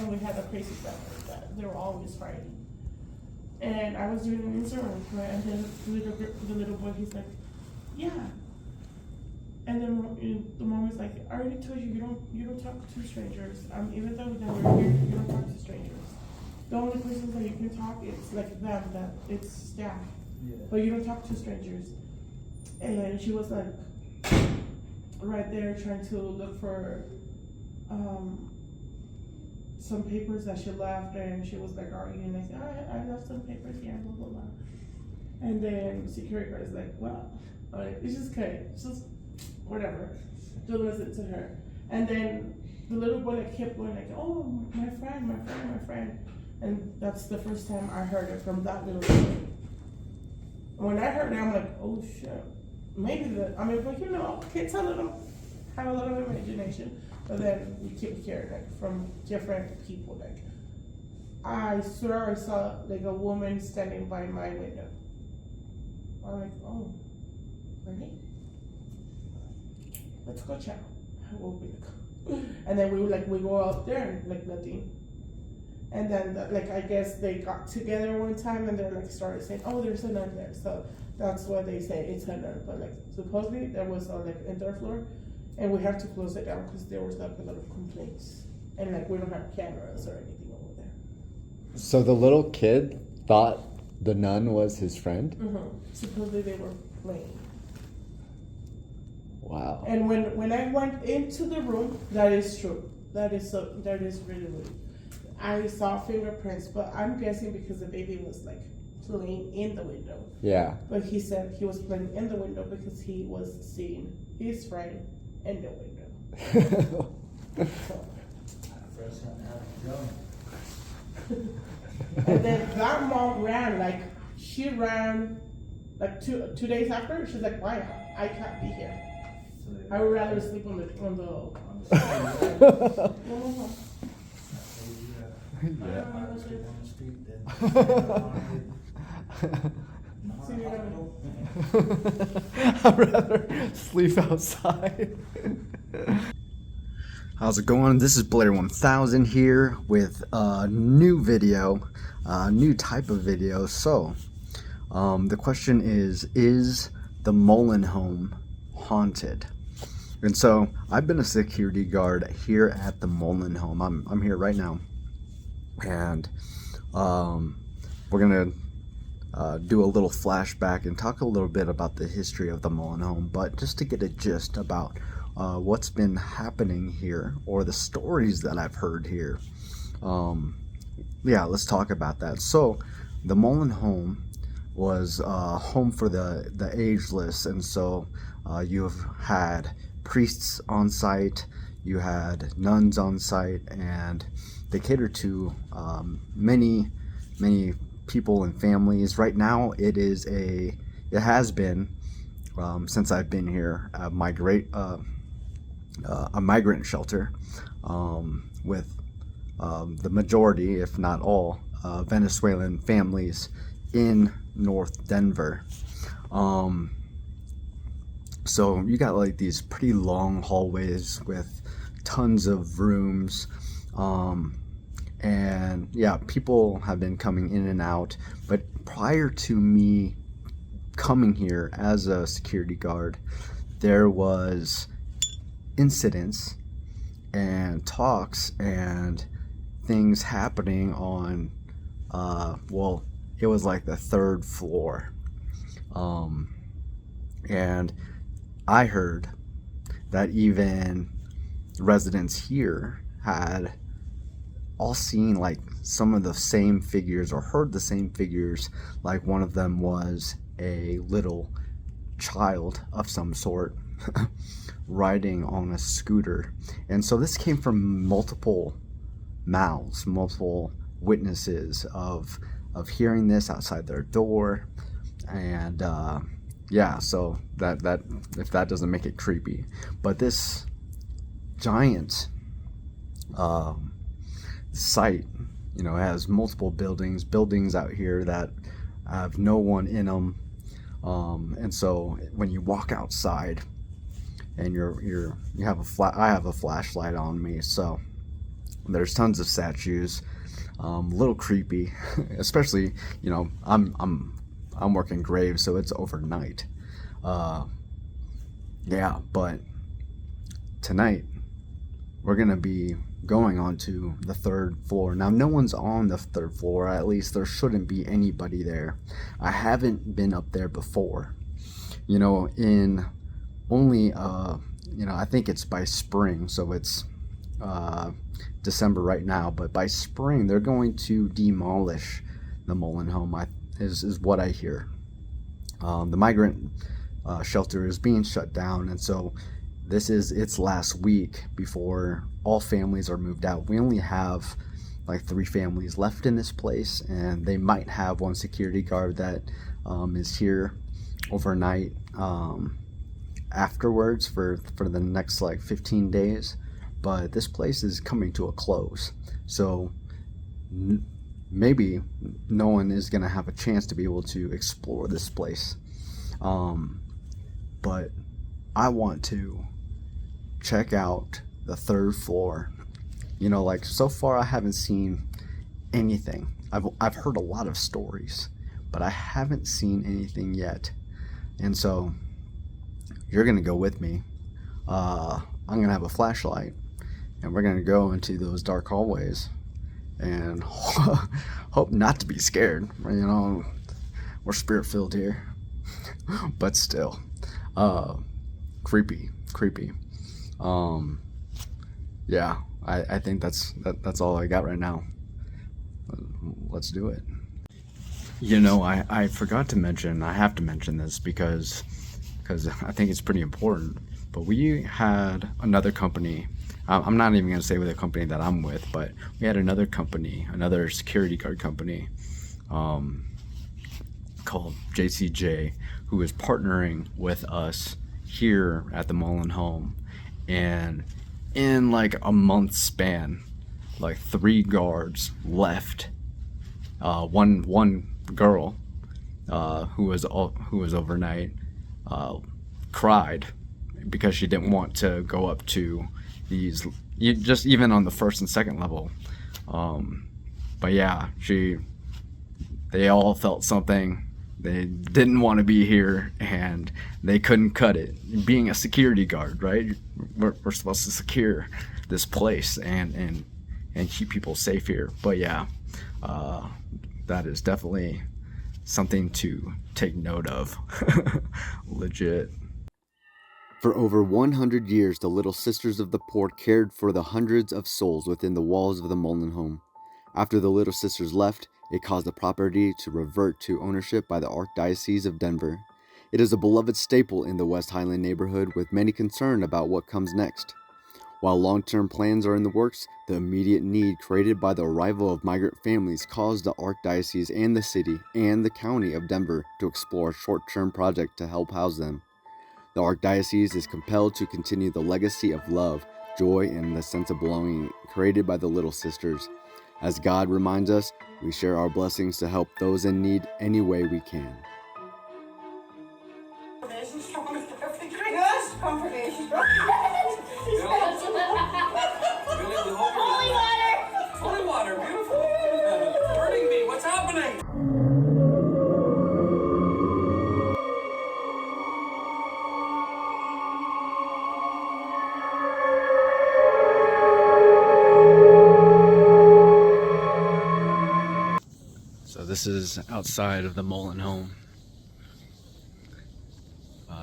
and we had a crazy family that they were always fighting. And I was doing an Instagram, right? And then the little boy, he's like, yeah. And then the mom was like, I already told you, you don't talk to strangers. Even though we're here, you don't talk to strangers. The only persons that you can talk, it's like them, that it's staff. Yeah. But you don't talk to strangers. And she was like, right there trying to look for some papers that she left, and she was like arguing, like, I left some papers here, blah, blah, blah. And then security guard is like, well, it's just okay, it's just whatever, don't listen to her. And then the little boy like kept going like, oh, my friend. And that's the first time I heard it from that little boy. When I heard it, I'm like, oh shit. Maybe but you know, kids have a lot of imagination. But then we keep hearing like from different people. Like, I swear I saw like a woman standing by my window. I'm like, oh, really? Let's go check. We'll be like, and then we go out there and like nothing. And then I guess they got together one time and they're like started saying, oh, there's a nun there. So that's what they say, it's a nun. But like supposedly there was a like indoor floor, and we have to close it down because there was like a lot of complaints, and like we don't have cameras or anything over there. So the little kid thought the nun was his friend? Mm-hmm. Supposedly they were playing. Wow. And when I went into the room, that is true. That is really. I saw fingerprints, but I'm guessing because the baby was like playing in the window. Yeah. But he said he was playing in the window because he was seeing his friend in the window. And then that mom ran, she ran 2 days after. She's like, why? I can't be here. I would rather sleep on the Yeah. I'd rather sleep outside. How's it going? This is BlairOneThousand here with a new video, a new type of video. So, the question is the Mullen Home haunted? And so, I've been a security guard here at the Mullen Home. I'm here right now. And we're gonna do a little flashback and talk a little bit about the history of the Mullen Home, but just to get a gist about what's been happening here, or the stories that I've heard here. Yeah, let's talk about that. So the Mullen Home was a home for the ageless, and so you've had priests on site, you had nuns on site, and they cater to many people and families. Right now, it has been since I've been here a migrant shelter with the majority, if not all, Venezuelan families in North Denver. So you got like these pretty long hallways with tons of rooms. And yeah, people have been coming in and out, but prior to me coming here as a security guard, there was incidents and talks and things happening on well, it was like the 3rd floor, and I heard that even residents here had all seen like some of the same figures, or heard the same figures. Like one of them was a little child of some sort riding on a scooter. And so this came from multiple mouths, multiple witnesses of hearing this outside their door. And yeah, so that if that doesn't make it creepy, but this giant site, has multiple buildings out here that have no one in them, and so when you walk outside and you have I have a flashlight on me, so There's tons of statues. A little creepy, especially, you know, I'm working graves, so it's overnight. Yeah, but tonight we're gonna be going onto the 3rd floor. Now, no one's on the 3rd floor. At least there shouldn't be anybody there. I haven't been up there before. You know, in only you know, I think it's by spring, so it's December right now, but by spring they're going to demolish the Mullen Home, is what I hear. The migrant shelter is being shut down, and so this is its last week before all families are moved out. We only have like 3 families left in this place, and they might have 1 security guard that is here overnight afterwards for the next like 15 days. But this place is coming to a close, so maybe no one is gonna have a chance to be able to explore this place. But I want to check out the 3rd floor. You know, like, so far I haven't seen anything. I've heard a lot of stories, but I haven't seen anything yet. And so you're gonna go with me. I'm gonna have a flashlight, and we're gonna go into those dark hallways and hope not to be scared. You know, we're spirit filled here. But still, creepy. Yeah, I think that's all I got right now. Let's do it. You know, I forgot to mention, I have to mention this because I think it's pretty important, but we had another company. I'm not even going to say with a company that I'm with, but we had another company, another security guard company called JCJ, who is partnering with us here at the Mullen Home. And in like a month span, like 3 guards left. One girl who was overnight cried because she didn't want to go up to these, just even on the 1st and 2nd level. But yeah, they all felt something. They didn't want to be here, and they couldn't cut it. Being a security guard, right? We're supposed to secure this place and keep people safe here. But yeah, that is definitely something to take note of. Legit. For over 100 years, the Little Sisters of the Poor cared for the hundreds of souls within the walls of the Mullen Home. After the Little Sisters left, it caused the property to revert to ownership by the Archdiocese of Denver. It is a beloved staple in the West Highland neighborhood, with many concerned about what comes next. While long-term plans are in the works, the immediate need created by the arrival of migrant families caused the Archdiocese and the city and the county of Denver to explore a short-term project to help house them. The Archdiocese is compelled to continue the legacy of love, joy, and the sense of belonging created by the Little Sisters. As God reminds us, we share our blessings to help those in need any way we can. Confirmation. Holy water, beautiful. Hurting me. What's happening? So this is outside of the Mullen Home.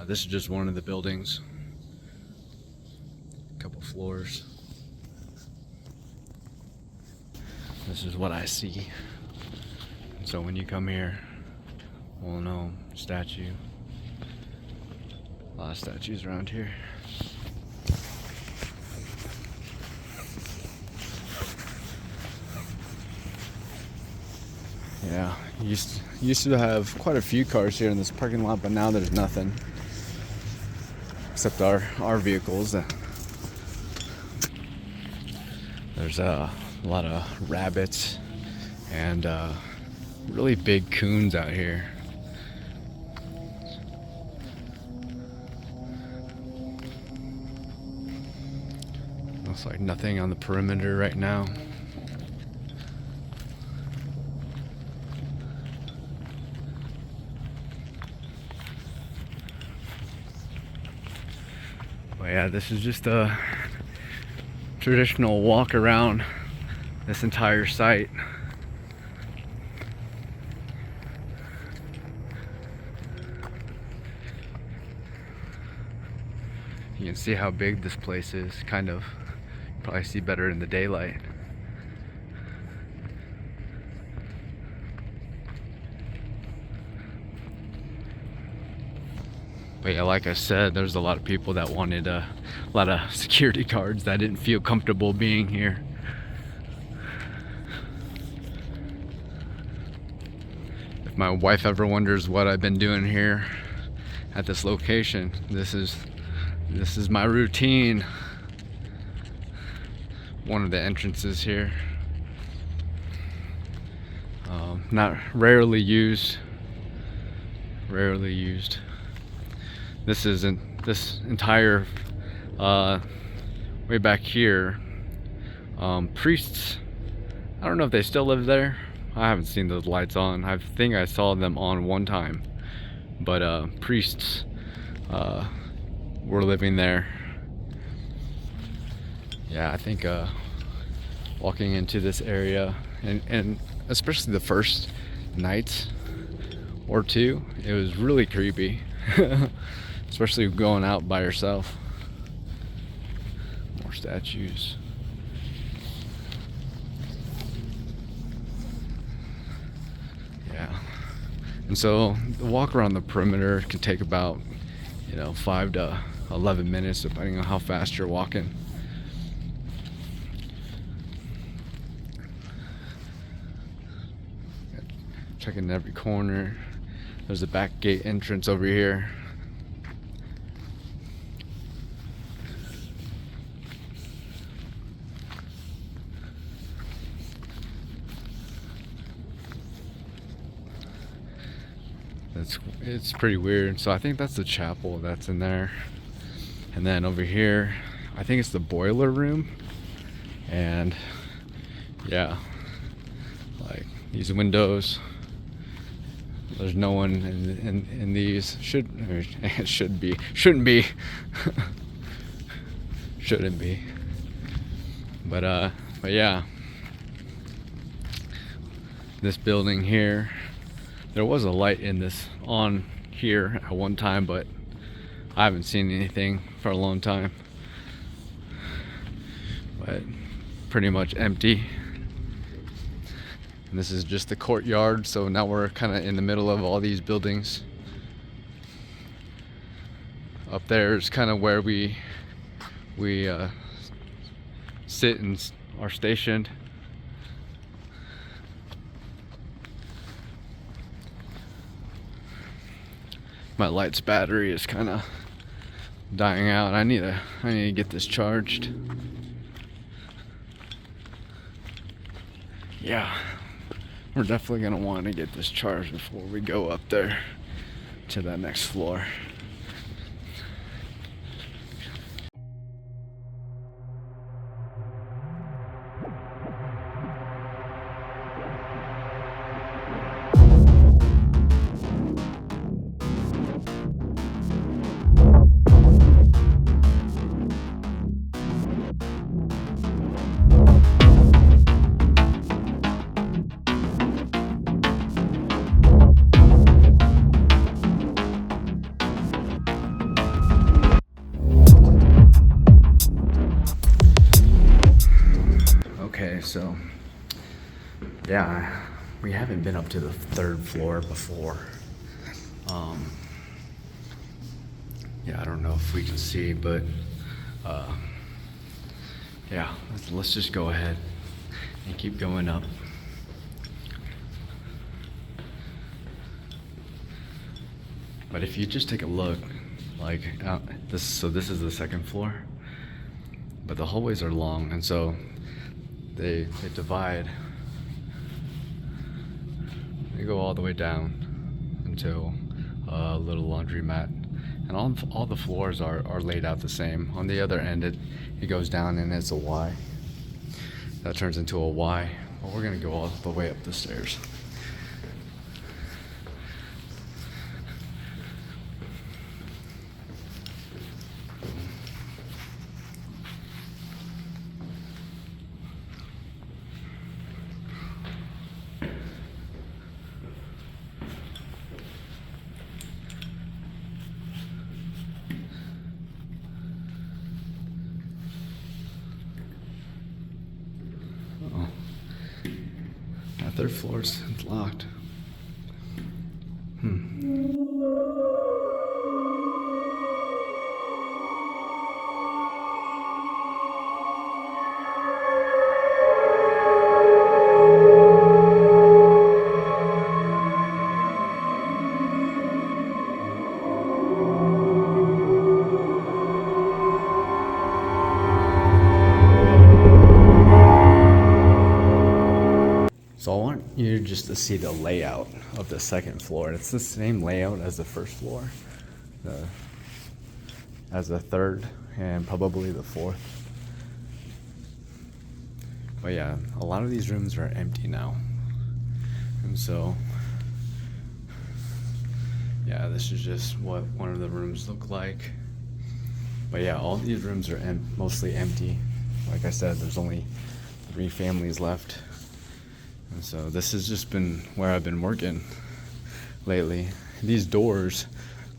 This is just one of the buildings. A couple floors. This is what I see. So when you come here, Mullen Home statue. A lot of statues around here. Yeah, used to have quite a few cars here in this parking lot, but now there's nothing except our vehicles. There's a lot of rabbits and really big coons out here. Looks like nothing on the perimeter right now. But yeah, this is just a traditional walk around this entire site. You can see how big this place is, kind of. Probably see better in the daylight. But yeah, like I said, there's a lot of people that wanted a lot of security guards that didn't feel comfortable being here. If my wife ever wonders what I've been doing here at this location, this is my routine. One of the entrances here. Not rarely used. Rarely used. This entire way back here. Priests. I don't know if they still live there. I haven't seen those lights on. I think I saw them on one time. But priests were living there. Yeah, I think walking into this area and especially the first night or two, it was really creepy. Especially going out by yourself. More statues. Yeah. And so the walk around the perimeter can take about 5 to 11 minutes depending on how fast you're walking. Checking every corner. There's a back gate entrance over here. It's pretty weird. So I think that's the chapel that's in there. And then over here, I think it's the boiler room. And yeah, like these windows. There's no one in these. Shouldn't be. Shouldn't be. But yeah. This building here, there was a light in this on here at one time, but I haven't seen anything for a long time. But pretty much empty. And this is just the courtyard, so now we're kind of in the middle of all these buildings. Up there is kind of where we sit and are stationed. My light's battery is kind of dying out. I need to get this charged. Yeah, we're definitely gonna want to get this charged before we go up there to that next floor. So yeah, we haven't been up to the 3rd floor before. Yeah, I don't know if we can see, but yeah, let's just go ahead and keep going up. But if you just take a look, like this is the 2nd floor, but the hallways are long, and so they divide. They go all the way down until a little laundromat, and all the floors are laid out the same. On the other end, it goes down and it's a Y. That turns into a Y. But we're gonna go all the way up the stairs. That third floor's locked. So I want you just to see the layout of the second floor. It's the same layout as the first floor, as the third, and probably the fourth. But yeah, a lot of these rooms are empty now. And so, yeah, this is just what one of the rooms look like. But yeah, all these rooms are mostly empty. Like I said, there's only 3 families left. And so this has just been where I've been working lately. These doors,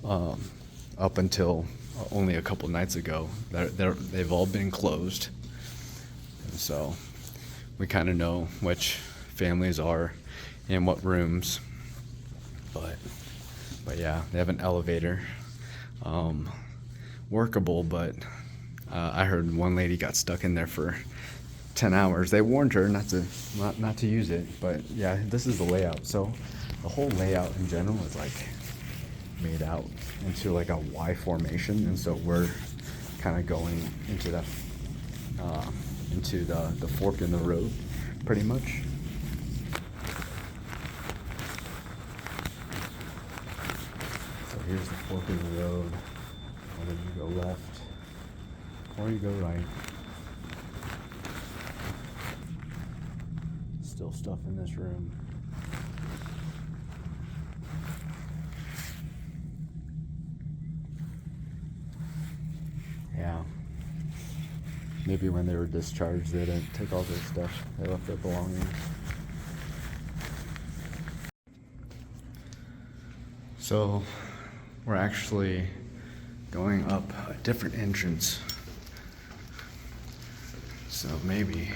up until only a couple nights ago, they've all been closed. And so we kind of know which families are in what rooms. But yeah, they have an elevator, workable, but I heard one lady got stuck in there for 10 hours. They warned her not to use it, but yeah, this is the layout. So the whole layout in general is like made out into like a Y formation, and so we're kind of going into the fork in the road, pretty much. So here's the fork in the road. Whether you go left or you go right. Still stuff in this room. Yeah. Maybe when they were discharged, they didn't take all their stuff. They left their belongings. So we're actually going up a different entrance. So maybe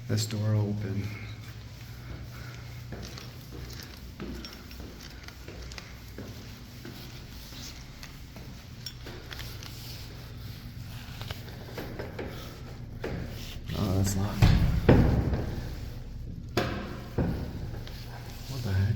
this door open. Oh, that's locked. What the heck?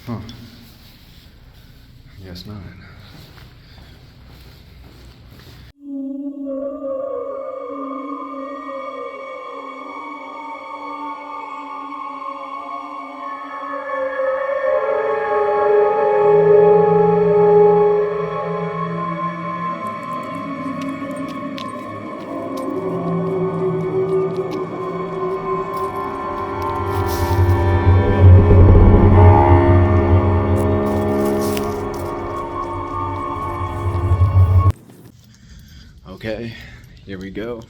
Huh. I guess not. Okay, here we go.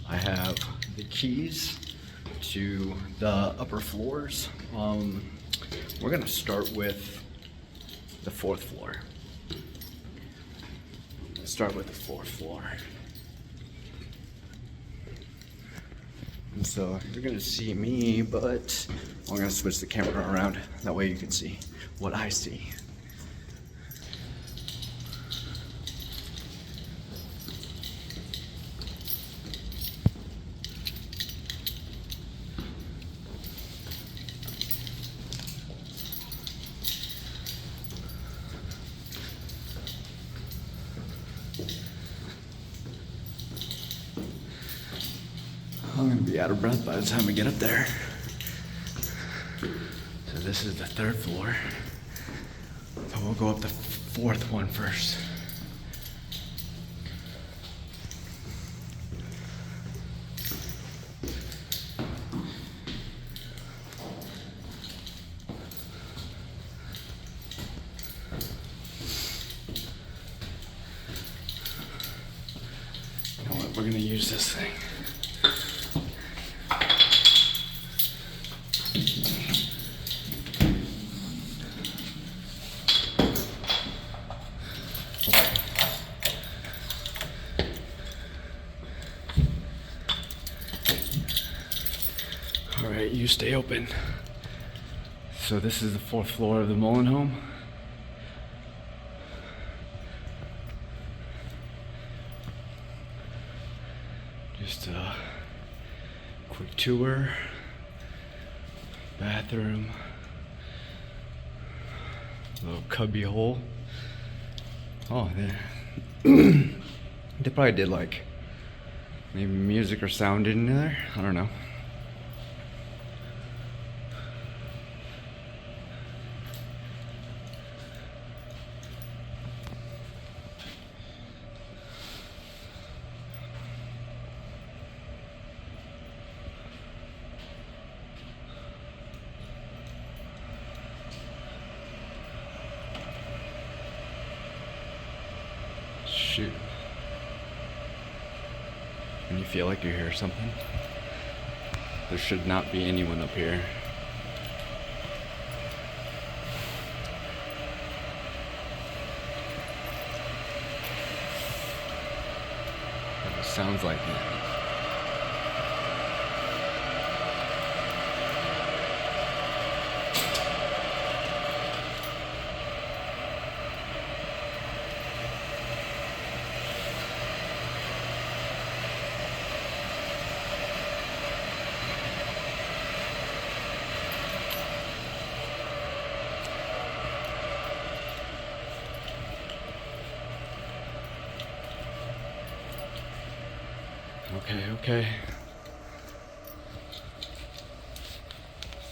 I have the keys to the upper floors. We're gonna start with the 4th floor. Let's start with the 4th floor. And so you're gonna see me, but I'm gonna switch the camera around. That way you can see what I see. I'm gonna be out of breath by the time we get up there. So this is the 3rd floor. So we'll go up the 4th one first. You know what, we're gonna use this thing. All right, you stay open. So this is the 4th floor of the Mullen Home. Just a quick tour. Bathroom. Little cubby hole. Oh, they probably did like maybe music or sound in there. I don't know. Shoot. When you feel like you hear something, there should not be anyone up here. It sounds like it. Okay.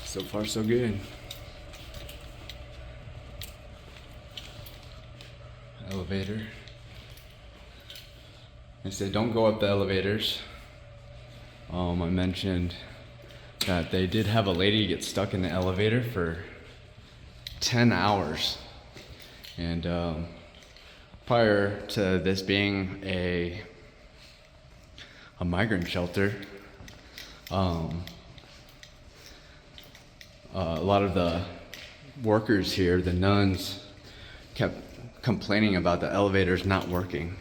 So far, so good. Elevator. I said don't go up the elevators. I mentioned that they did have a lady get stuck in the elevator for 10 hours. And prior to this being a migrant shelter, a lot of the workers here, the nuns, kept complaining about the elevators not working.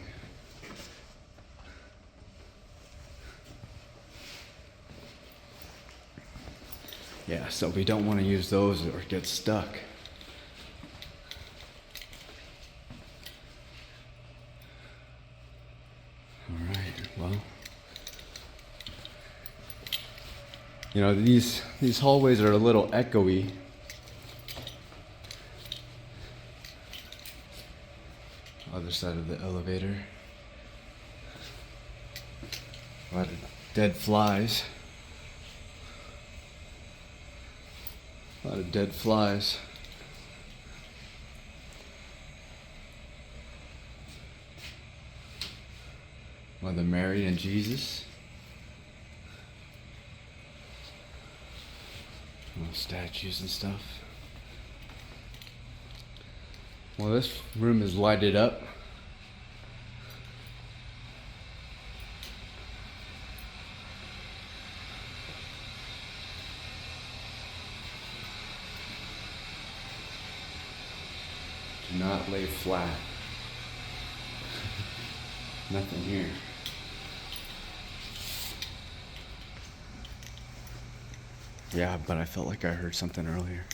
Yeah, so we don't want to use those or get stuck. All right, well, you know, these hallways are a little echoey. Other side of the elevator. A lot of dead flies. A lot of dead flies. Mother Mary and Jesus. Little statues and stuff. Well, this room is lighted up. Do not lay flat. Nothing here. Yeah, but I felt like I heard something earlier.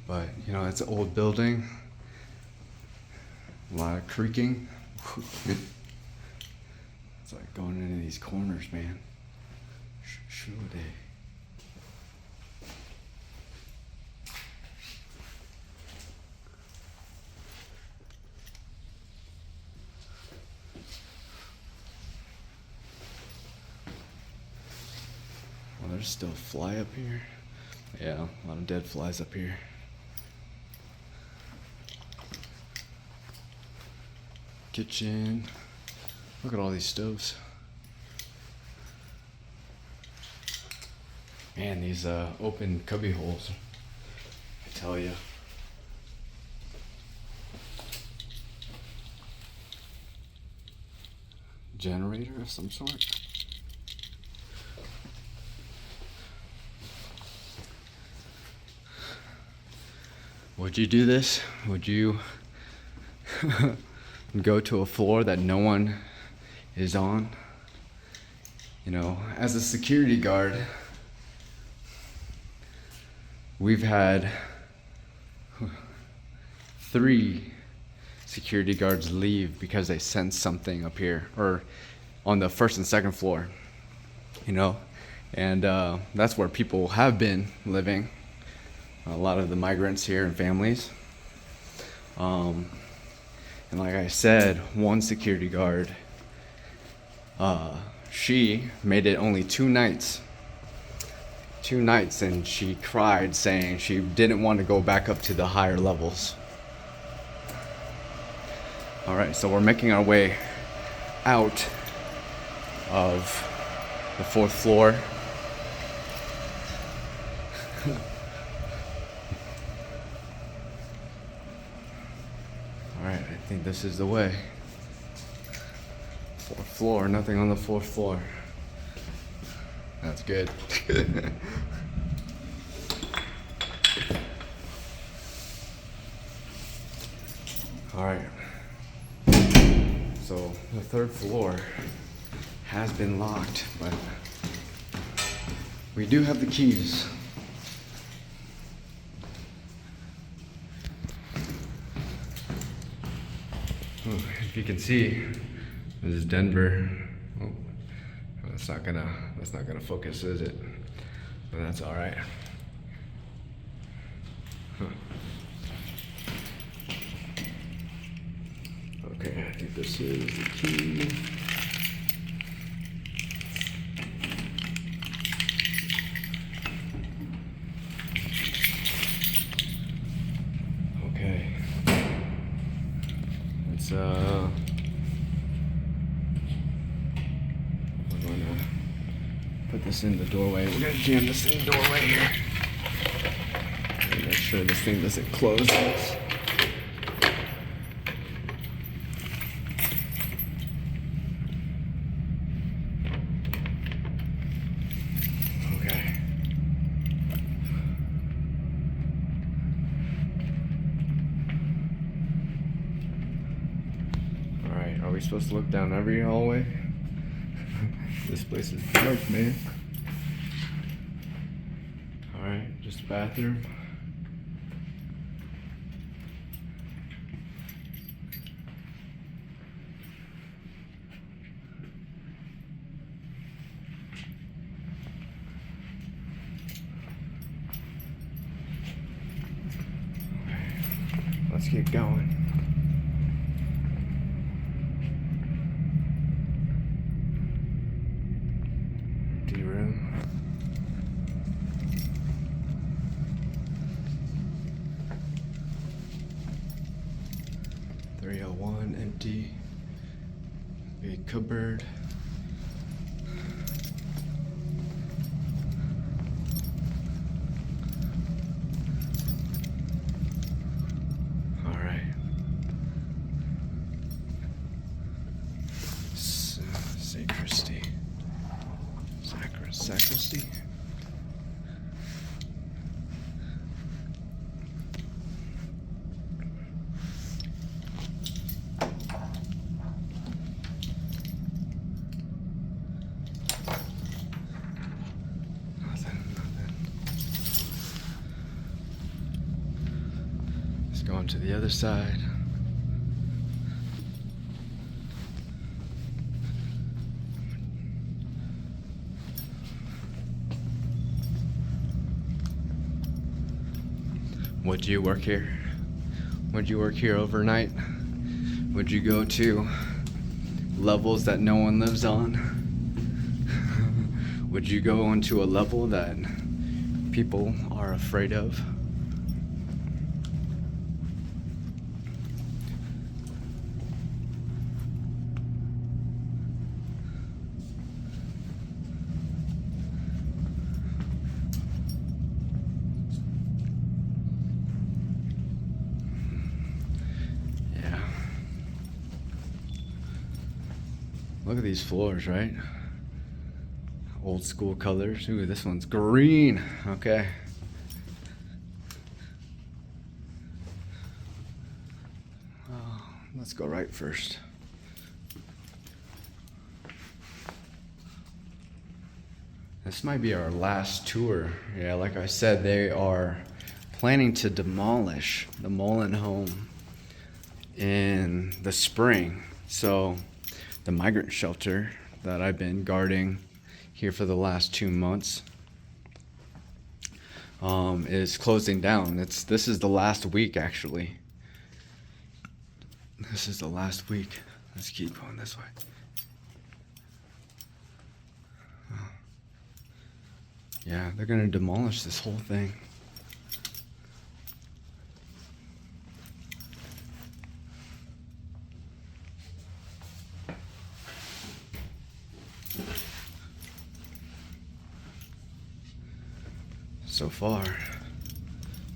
But, you know, it's an old building. A lot of creaking. It's like going into these corners, man. Sure day. there's still a fly up here. Yeah, a lot of dead flies up here. Kitchen. Look at all these stoves. Man, these open cubby holes, I tell you. Generator of some sort. Would you do this? Would you go to a floor that no one is on? You know, as a security guard, we've had 3 security guards leave because they sensed something up here or on the 1st and 2nd floor, you know, and that's where people have been living, a lot of the migrants here and families, and like I said, one security guard, she made it only 2 nights, and she cried saying she didn't want to go back up to the higher levels. All right, so we're making our way out of the 4th floor. All right, I think this is the way. 4th floor, nothing on the 4th floor. That's good. All right. So the 3rd floor has been locked, but we do have the keys. Oh, if you can see, this is Denver. Oh, that's not gonna focus, is it? But that's all right. Huh. Okay, I think this is the key. Okay. Let's we're gonna put this in the doorway. We're gonna jam this in the doorway here. And make sure this thing doesn't close on us. Are we supposed to look down every hallway? This place is dark, man. Alright, just a bathroom. Let's keep going. Empty room. .301 empty. Big cupboard. Sacristy. Nothing. Let's go on to the other side. Would you work here? Would you work here overnight? Would you go to levels that no one lives on? Would you go into a level that people are afraid of? Yeah. Look at these floors, right? Old school colors. Ooh, this one's green. Okay. Oh, let's go right first. This might be our last tour. Yeah, like I said, they are planning to demolish the Mullen Home in the spring. So the migrant shelter that I've been guarding here for the last 2 months is closing down. This is the last week, actually. This is the last week. Let's keep going this way. Yeah, they're gonna demolish this whole thing. So far,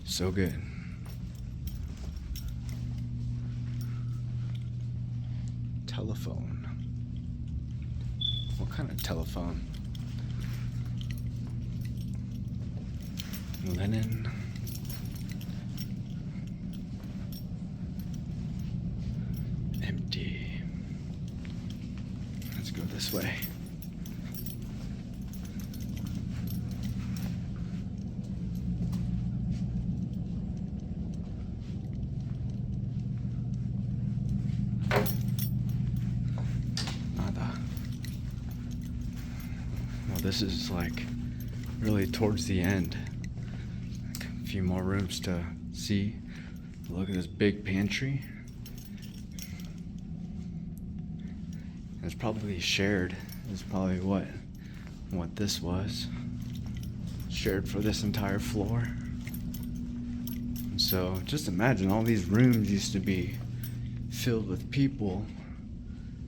so good. Telephone. What kind of telephone? Linen. Empty. Let's go this way. Well, this is like really towards the end. A few more rooms to see. Look at this big pantry. It's probably shared. It's probably what this was. Shared for this entire floor. So just imagine all these rooms used to be filled with people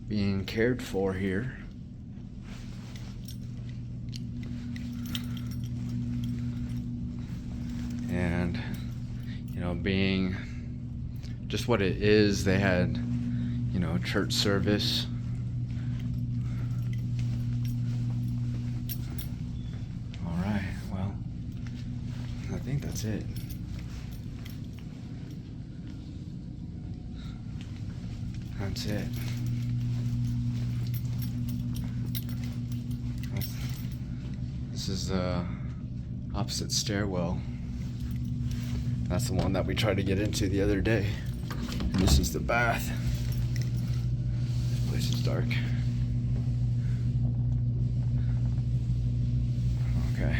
being cared for here. And, you know, being just what it is, they had, you know, church service. All right, well, I think that's it. That's it. This is the opposite stairwell. That's the one that we tried to get into the other day. And this is the bath. This place is dark. Okay.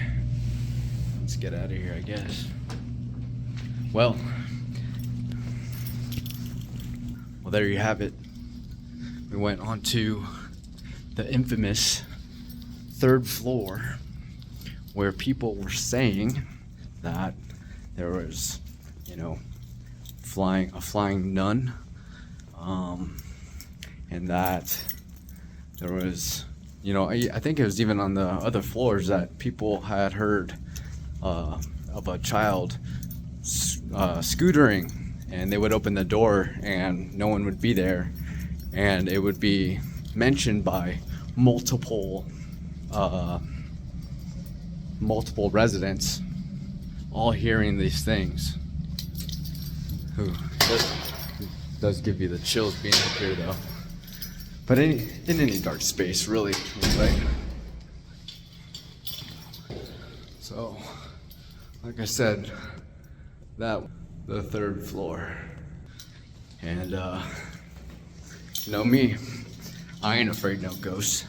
Let's get out of here, I guess. Well, there you have it. We went on to the infamous 3rd floor where people were saying that there was, you know, a flying nun, and that there was, you know, I think it was even on the other floors that people had heard of a child scootering, and they would open the door and no one would be there, and it would be mentioned by multiple residents, all hearing these things. Ooh, does give you the chills being up here, though. But in any dark space, really, anyway. So, like I said, that the 3rd floor, and you know me, I ain't afraid no ghosts.